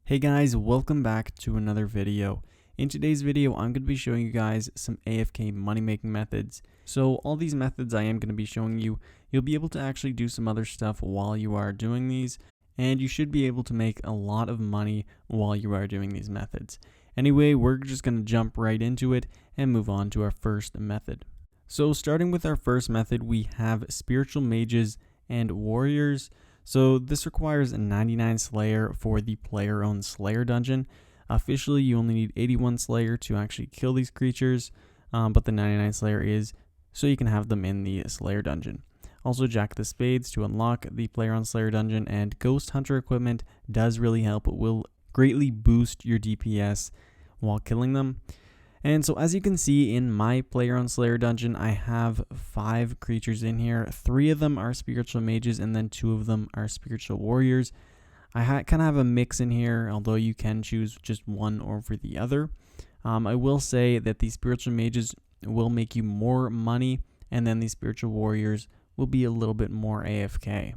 Hey guys, welcome back to another video. In today's video, I'm going to be showing you guys some AFK money making methods. So all these methods I am going to be showing you, you'll be able to actually do some other stuff while you are doing these, and you should be able to make a lot of money while you are doing these methods. Anyway, we're just going to jump right into it and move on to our first method. So starting with our first method, we have spiritual mages and warriors. So this requires a 99 Slayer for the player-owned Slayer dungeon. Officially, you only need 81 Slayer to actually kill these creatures, but the 99 Slayer is so you can have them in the Slayer dungeon. Also, Jack the Spades to unlock the player-owned Slayer dungeon, and Ghost Hunter equipment does really help. It will greatly boost your DPS while killing them. And so as you can see in my player-owned Slayer dungeon, I have 5 creatures in here. 3 of them are spiritual mages and then 2 of them are spiritual warriors. I kind of have a mix in here, although you can choose just one over the other. I will say that the spiritual mages will make you more money, and then the spiritual warriors will be a little bit more AFK.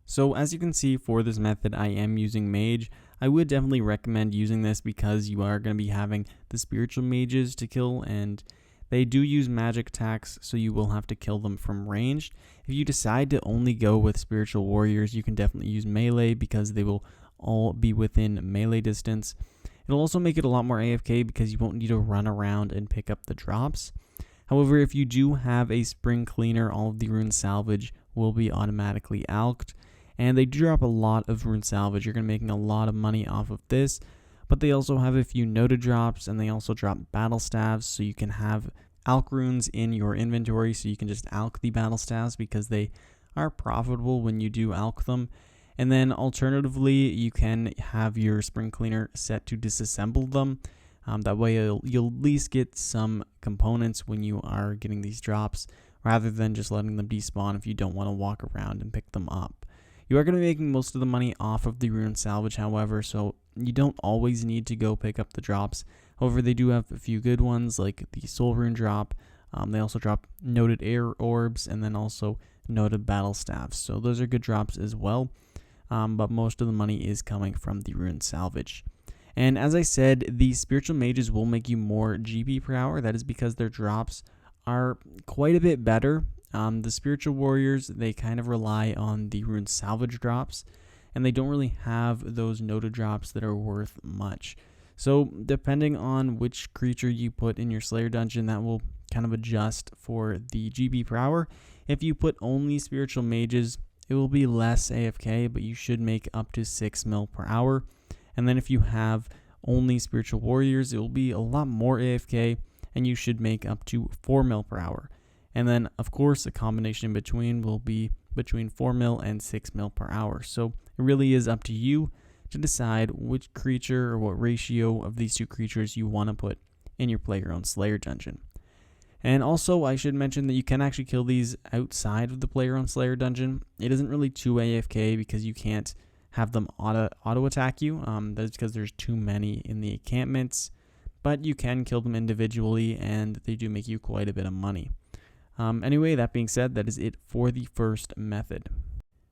So as you can see, for this method, I am using mage. I would definitely recommend using this because you are going to be having the spiritual mages to kill, and they do use magic attacks, so you will have to kill them from range. If you decide to only go with spiritual warriors, you can definitely use melee because they will all be within melee distance. It'll also make it a lot more AFK because you won't need to run around and pick up the drops. However, if you do have a spring cleaner, all of the rune salvage will be automatically alked. And they do drop a lot of rune salvage. You're going to be making a lot of money off of this. But they also have a few noted drops, and they also drop battle staves, so you can have alk runes in your inventory, so you can just alk the battle staves because they are profitable when you do alk them. And then alternatively, you can have your spring cleaner set to disassemble them. That way you'll at least get some components when you are getting these drops, rather than just letting them despawn if you don't want to walk around and pick them up. You are going to be making most of the money off of the rune salvage, however, so you don't always need to go pick up the drops. However, they do have a few good ones, like the soul rune drop. They also drop noted air orbs, and then also noted battle staves. So those are good drops as well, but most of the money is coming from the rune salvage. And as I said, the spiritual mages will make you more GP per hour. That is because their drops are quite a bit better. The spiritual warriors, they kind of rely on the rune salvage drops, and they don't really have those noted drops that are worth much. So depending on which creature you put in your Slayer dungeon, that will kind of adjust for the GB per hour. If you put only spiritual mages, it will be less AFK, but you should make up to 6 mil per hour. And then if you have only spiritual warriors, it will be a lot more AFK, and you should make up to 4 mil per hour. And then, of course, a combination in between will be between 4 mil and 6 mil per hour. So it really is up to you to decide which creature or what ratio of these two creatures you want to put in your player-owned Slayer dungeon. And also, I should mention that you can actually kill these outside of the player-owned Slayer dungeon. It isn't really too AFK because you can't have them auto-attack you. That is because there's too many in the encampments. But you can kill them individually, and they do make you quite a bit of money. Anyway, that being said, that is it for the first method.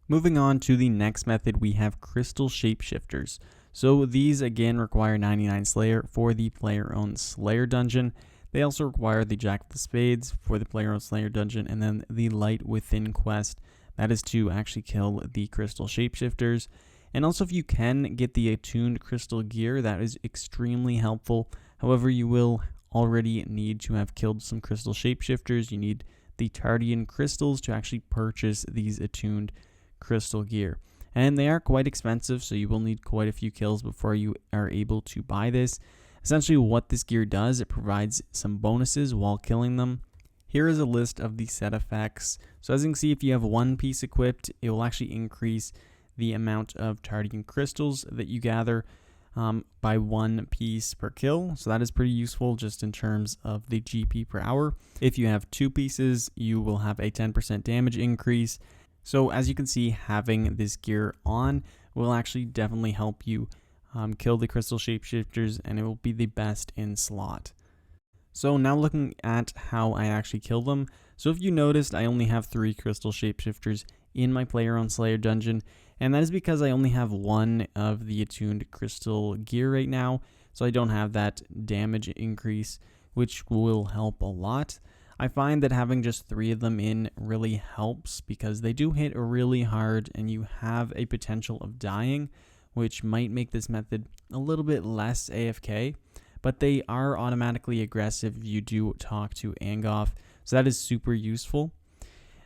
Moving on to the next method, we have crystal shapeshifters. So these again require 99 Slayer for the player-owned Slayer dungeon. They also require the Jack of the Spades for the player-owned Slayer dungeon, and then the Light Within quest. That is to actually kill the crystal shapeshifters. And also, if you can get the attuned crystal gear, that is extremely helpful. However, you will already need to have killed some crystal shapeshifters. You need the Tardian crystals to actually purchase these attuned crystal gear. And they are quite expensive, so you will need quite a few kills before you are able to buy this. Essentially, what this gear does, it provides some bonuses while killing them. Here is a list of the set effects. So as you can see, if you have one piece equipped, it will actually increase the amount of Tardian crystals that you gather by 1 piece per kill. So that is pretty useful just in terms of the GP per hour. If you have 2 pieces, you will have a 10% damage increase. So as you can see, having this gear on will actually definitely help you kill the crystal shapeshifters, and it will be the best in slot. So now looking at how I actually kill them. So if you noticed, I only have 3 crystal shapeshifters in my player-owned Slayer dungeon, And that is because I only have one of the attuned crystal gear right now, so I don't have that damage increase, which will help a lot. I find that having just 3 of them in really helps because they do hit really hard and you have a potential of dying, which might make this method a little bit less AFK, but they are automatically aggressive if you do talk to Angoff, so that is super useful.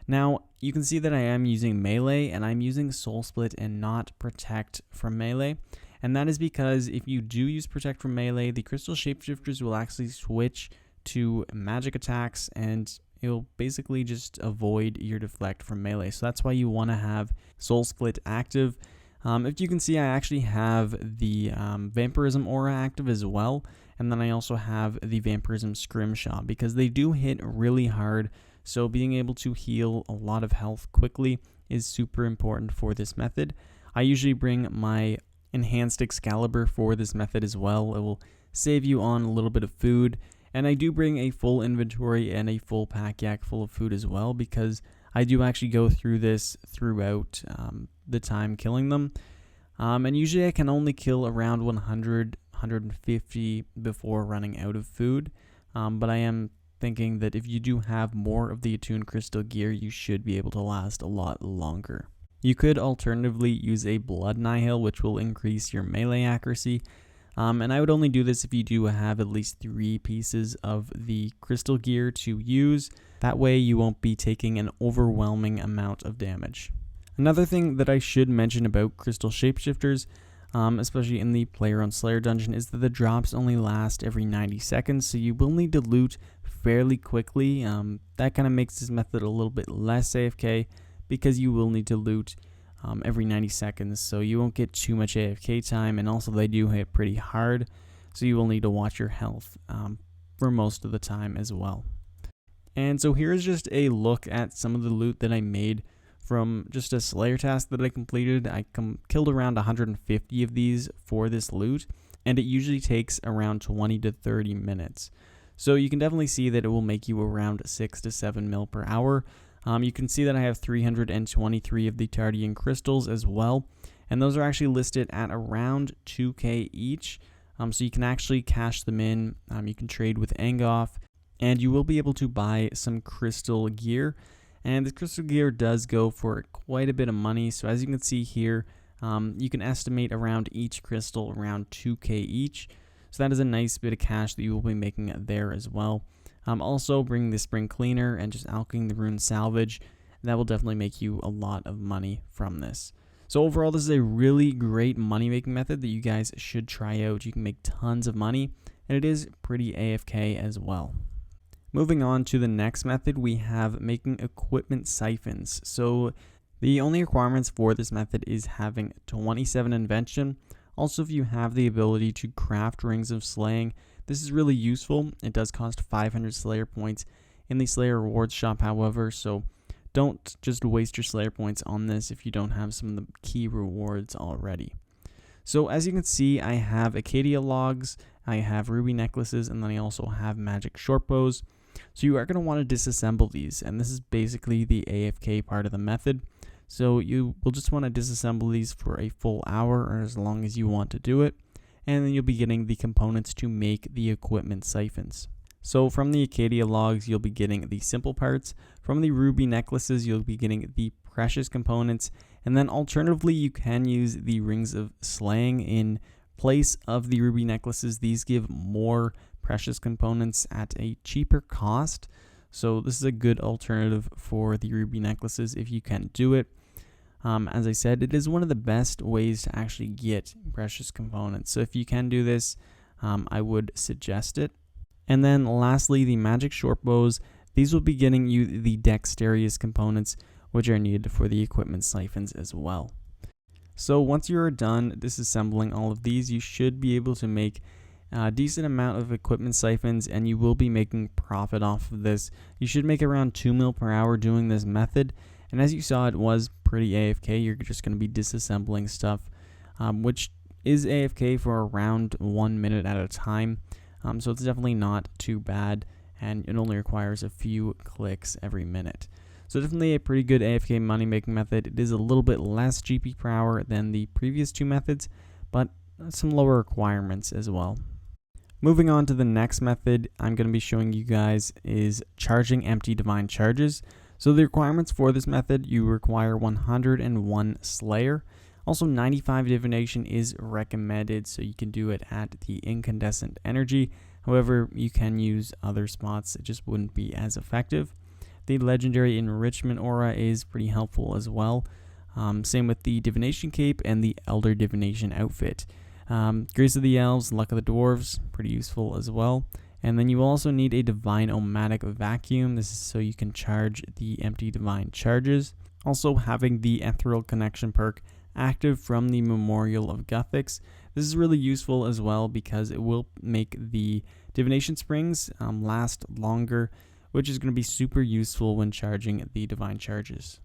Now, you can see that I am using melee and I'm using Soul Split and not Protect from melee. And that is because if you do use Protect from melee, the Crystal Shapeshifters will actually switch to magic attacks and it'll basically just avoid your deflect from melee. So that's why you want to have Soul Split active. If you can see, I actually have the Vampirism Aura active as well. And then I also have the Vampirism Scrimshaw because they do hit really hard. So being able to heal a lot of health quickly is super important for this method. I usually bring my Enhanced Excalibur for this method as well. It will save you on a little bit of food. And I do bring a full inventory and a full pack yak full of food as well because I do actually go through this throughout the time killing them. And usually I can only kill around 100, 150 before running out of food. But I am thinking that if you do have more of the attuned crystal gear, you should be able to last a lot longer. You could alternatively use a Blood Nihil, which will increase your melee accuracy. And I would only do this if you do have at least 3 pieces of the crystal gear to use. That way you won't be taking an overwhelming amount of damage. Another thing that I should mention about Crystal Shapeshifters, especially in the Player on Slayer dungeon, is that the drops only last every 90 seconds, so you will need to loot fairly quickly. That kind of makes this method a little bit less AFK because you will need to loot every 90 seconds, so you won't get too much AFK time, and also they do hit pretty hard, so you will need to watch your health for most of the time as well. And so here's just a look at some of the loot that I made from just a Slayer task that I completed. I killed around 150 of these for this loot, and it usually takes around 20 to 30 minutes. So you can definitely see that it will make you around 6 to 7 mil per hour. You can see that I have 323 of the Tardian crystals as well, and those are actually listed at around 2k each. So you can actually cash them in. You can trade with Angoff, and you will be able to buy some crystal gear. And the crystal gear does go for quite a bit of money. So as you can see here, you can estimate around each crystal around 2k each. So that is a nice bit of cash that you will be making there as well. Also bringing the Spring Cleaner and just alching the Rune Salvage. That will definitely make you a lot of money from this. So overall, this is a really great money making method that you guys should try out. You can make tons of money, and it is pretty AFK as well. Moving on to the next method, we have making equipment siphons. So the only requirements for this method is having 27 invention. Also, if you have the ability to craft rings of slaying, this is really useful. It does cost 500 Slayer points in the Slayer rewards shop, however, so don't just waste your Slayer points on this if you don't have some of the key rewards already. So as you can see, I have Acadia logs, I have ruby necklaces, and then I also have magic short bows. So you are going to want to disassemble these, and this is basically the AFK part of the method. So you will just want to disassemble these for a full hour or as long as you want to do it, and then you'll be getting the components to make the equipment siphons. So from the Acadia logs, you'll be getting the simple parts. From the ruby necklaces, you'll be getting the precious components, and then alternatively, you can use the rings of slaying in place of the ruby necklaces. These give more precious components at a cheaper cost, so this is a good alternative for the ruby necklaces if you can do it. As I said, it is one of the best ways to actually get precious components, so if you can do this, I would suggest it. And then lastly, the magic short bows. These will be getting you the dexterous components, which are needed for the equipment siphons as well. So once you're done disassembling all of these, you should be able to make a decent amount of equipment siphons, and you will be making profit off of this. You should make around 2 mil per hour doing this method, and as you saw, it was pretty AFK. You're just going to be disassembling stuff, which is AFK for around 1 minute at a time, so it's definitely not too bad, and it only requires a few clicks every minute. So definitely a pretty good AFK money making method. It is a little bit less GP per hour than the previous two methods, but some lower requirements as well. Moving on to the next method I'm going to be showing you guys is charging empty divine charges. So the requirements for this method, you require 101 Slayer. Also 95 Divination is recommended, so you can do it at the incandescent energy. However, you can use other spots, it just wouldn't be as effective. The legendary enrichment aura is pretty helpful as well. Same with the divination cape and the elder divination outfit. Grace of the elves, luck of the dwarves, pretty useful as well. And then you also need a divine omatic vacuum. This is so you can charge the empty divine charges. Also having the ethereal connection perk active from the Memorial of Guthix. This is really useful as well because it will make the divination springs last longer, which is going to be super useful when charging the divine charges.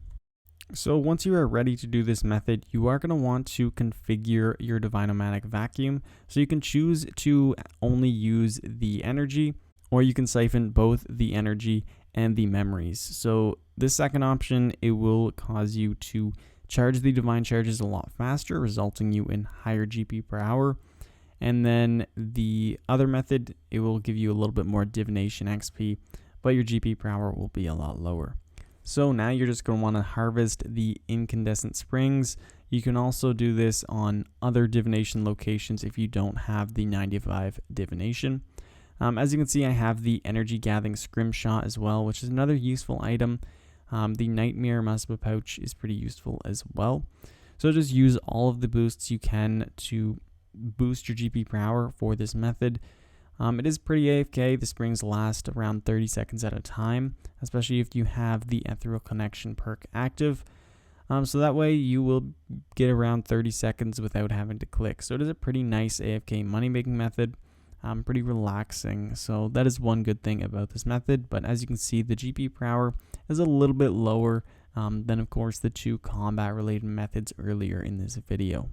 So once you are ready to do this method, you are going to want to configure your divine omatic vacuum. So you can choose to only use the energy, or you can siphon both the energy and the memories. So this second option, it will cause you to charge the divine charges a lot faster, resulting you in higher GP per hour. And then the other method, it will give you a little bit more divination XP, but your GP per hour will be a lot lower. So now you're just going to want to harvest the incandescent springs. You can also do this on other divination locations if you don't have the 95 divination. As you can see, I have the energy gathering scrimshot as well, which is another useful item. The nightmare muscle pouch is pretty useful as well. So just use all of the boosts you can to boost your GP per hour for this method. It is pretty AFK. The springs last around 30 seconds at a time, especially if you have the ethereal connection perk active. So that way you will get around 30 seconds without having to click. So it is a pretty nice AFK money making method. Pretty relaxing. So that is one good thing about this method. But as you can see, the GP per hour is a little bit lower than, of course, the two combat related methods earlier in this video.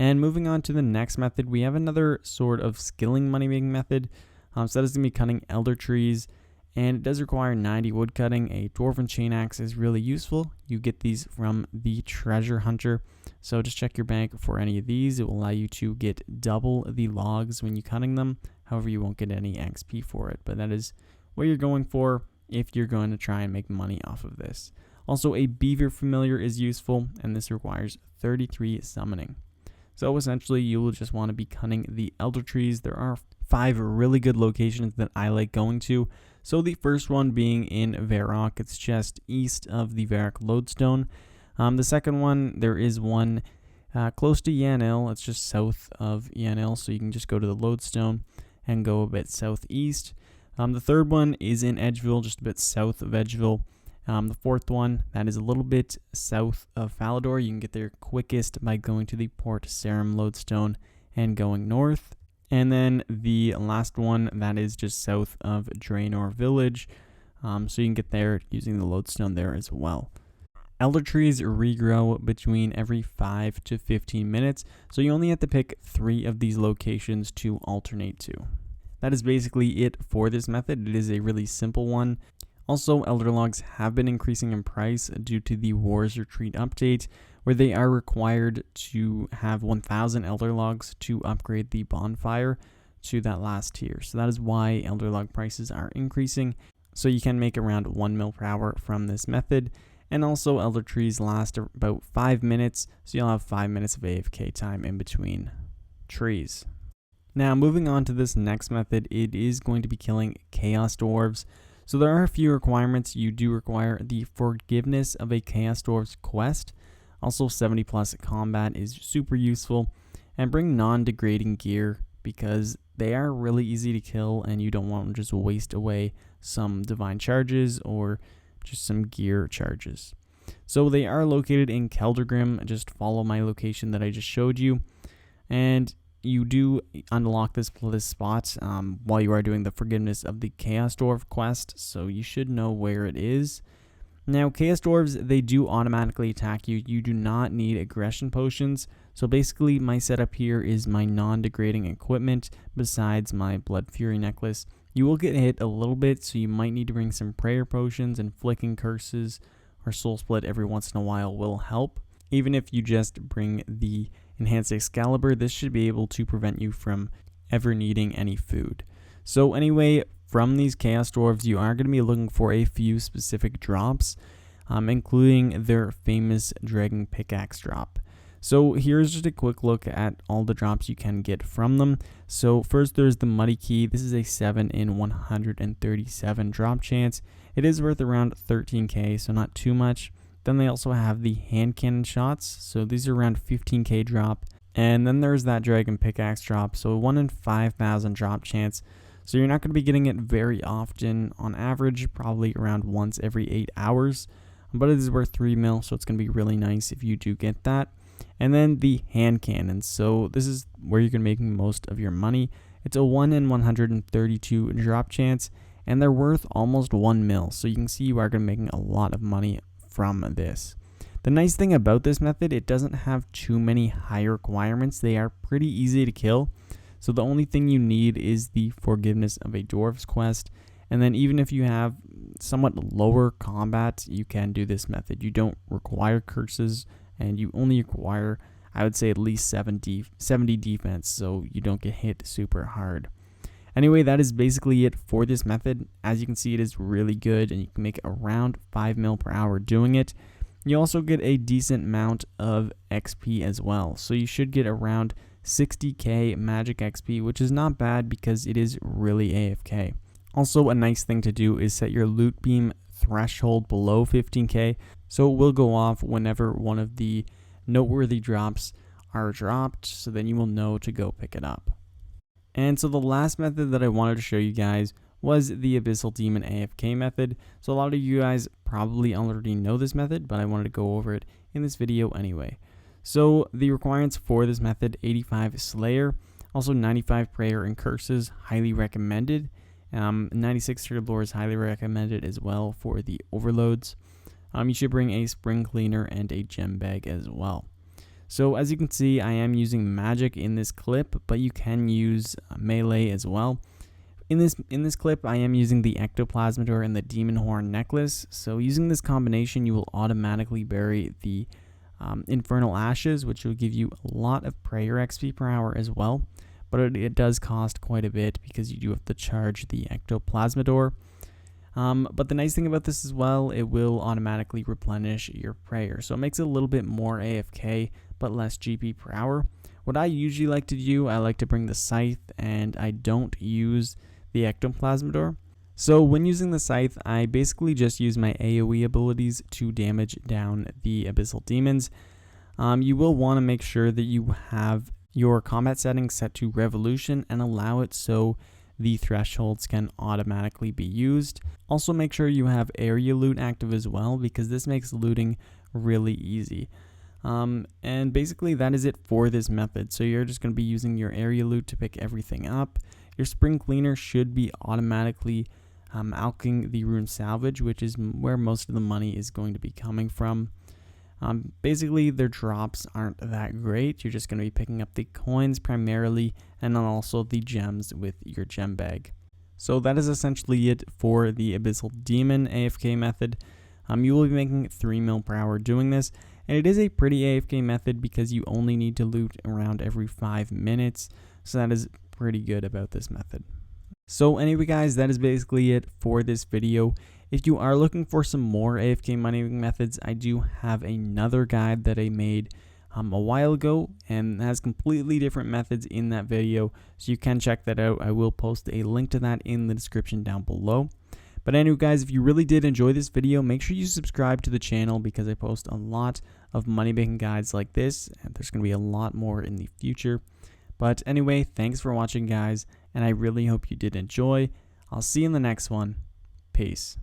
And moving on to the next method, we have another sort of skilling money making method. So that is going to be cutting elder trees, and it does require 90 wood cutting. A dwarven chain axe is really useful. You get these from the treasure hunter. So just check your bank for any of these. It will allow you to get double the logs when you're cutting them. However, you won't get any XP for it, but that is what you're going for if you're going to try and make money off of this. Also, a beaver familiar is useful, and this requires 33 summoning. So essentially, you will just want to be cutting the elder trees. There are 5 really good locations that I like going to. So the first one being in Varrock. It's just east of the Varrock lodestone. The second one, there is one close to Yanil. It's just south of Yanil, so you can just go to the lodestone and go a bit southeast. The third one is in Edgeville, just a bit south of Edgeville. The fourth one, that is a little bit south of Falador. You can get there quickest by going to the Port Sarum lodestone and going north. And then the last one, that is just south of Draenor village. So you can get there using the lodestone there as well. Elder trees regrow between every 5 to 15 minutes, so you only have to pick 3 of these locations to alternate to. That is basically it for this method. It is a really simple one. Also, elder logs have been increasing in price due to the Wars Retreat update, where they are required to have 1,000 elder logs to upgrade the bonfire to that last tier. So that is why elder log prices are increasing. So you can make around 1 mil per hour from this method. And also, elder trees last about 5 minutes, so you'll have 5 minutes of AFK time in between trees. Now, moving on to this next method, it is going to be killing Chaos Dwarves. So there are a few requirements. You do require the Forgiveness of a Chaos Dwarves quest. Also, 70 plus combat is super useful. And bring non-degrading gear, because they are really easy to kill and you don't want to just waste away some divine charges or just some gear charges. So they are located in Keldrgrim. Just follow my location that I just showed you. And you do unlock this spot while you are doing the Forgiveness of the Chaos Dwarf quest, so you should know where it is. Now, Chaos Dwarves, they do automatically attack you. You do not need aggression potions. So basically, my setup here is my non-degrading equipment besides my Blood Fury necklace. You will get hit a little bit, so you might need to bring some prayer potions, and flicking curses or soul split every once in a while will help. Even if you just bring the enhanced Excalibur, this should be able to prevent you from ever needing any food. So anyway, from these Chaos Dwarves, you are going to be looking for a few specific drops, including their famous Dragon Pickaxe drop. So here's just a quick look at all the drops you can get from them. So first there's the Muddy Key. This is a 7 in 137 drop chance. It is worth around 13k, so not too much. Then they also have the hand cannon shots. So these are around 15k drop. And then there's that Dragon Pickaxe drop. So a 1 in 5,000 drop chance. So you're not going to be getting it very often. On average, probably around once every 8 hours. But it is worth 3 mil, so it's going to be really nice if you do get that. And then the hand cannons. So this is where you're going to be making most of your money. It's a 1 in 132 drop chance, and they're worth almost 1 mil. So you can see you are going to be making a lot of money from this. The nice thing about this method, it doesn't have too many high requirements. They are pretty easy to kill. So the only thing you need is the Forgiveness of a Dwarves quest. And then even if you have somewhat lower combat, you can do this method. You don't require curses, and you only require, I would say, at least 70 defense, so you don't get hit super hard. Anyway, that is basically it for this method. As you can see, it is really good, and you can make around 5 mil per hour doing it. You also get a decent amount of XP as well, so you should get around 60k magic XP, which is not bad because it is really AFK. Also, a nice thing to do is set your loot beam threshold below 15k, so it will go off whenever one of the noteworthy drops are dropped, so then you will know to go pick it up. And so the last method that I wanted to show you guys was the Abyssal Demon AFK method. So a lot of you guys probably already know this method, but I wanted to go over it in this video anyway. So the requirements for this method: 85 Slayer, also 95 Prayer and Curses, highly recommended. 96 Third Lore is highly recommended as well for the overloads. You should bring a Spring Cleaner and a Gem Bag as well. So as you can see, I am using magic in this clip, but you can use melee as well. In this clip, I am using the Ectoplasmador and the Demon Horn necklace. So using this combination, you will automatically bury the Infernal Ashes, which will give you a lot of prayer XP per hour as well. But it does cost quite a bit because you do have to charge the Ectoplasmador. But the nice thing about this as well, it will automatically replenish your prayer. So it makes it a little bit more AFK, but less GP per hour. What I usually like to do, I like to bring the Scythe, and I don't use the Ectoplasmador. So when using the Scythe, I basically just use my AoE abilities to damage down the Abyssal Demons. You will want to make sure that you have your combat settings set to Revolution and allow it so the thresholds can automatically be used. Also make sure you have area loot active as well, because this makes looting really easy. And basically that is it for this method. So you're just going to be using your area loot to pick everything up. Your Spring Cleaner should be automatically alching the Rune Salvage, which is where most of the money is going to be coming from. Basically their drops aren't that great. You're just going to be picking up the coins primarily, and then also the gems with your gem bag. So that is essentially it for the Abyssal Demon AFK method. You will be making 3 mil per hour doing this, and it is a pretty AFK method because you only need to loot around every 5 minutes. So that is pretty good about this method. So anyway guys, that is basically it for this video. If you are looking for some more AFK money making methods, I do have another guide that I made a while ago, and has completely different methods in that video, so you can check that out. I will post a link to that in the description down below. But anyway guys, if you really did enjoy this video, make sure you subscribe to the channel because I post a lot of money making guides like this, and there's going to be a lot more in the future. But anyway, thanks for watching guys, and I really hope you did enjoy. I'll see you in the next one. Peace.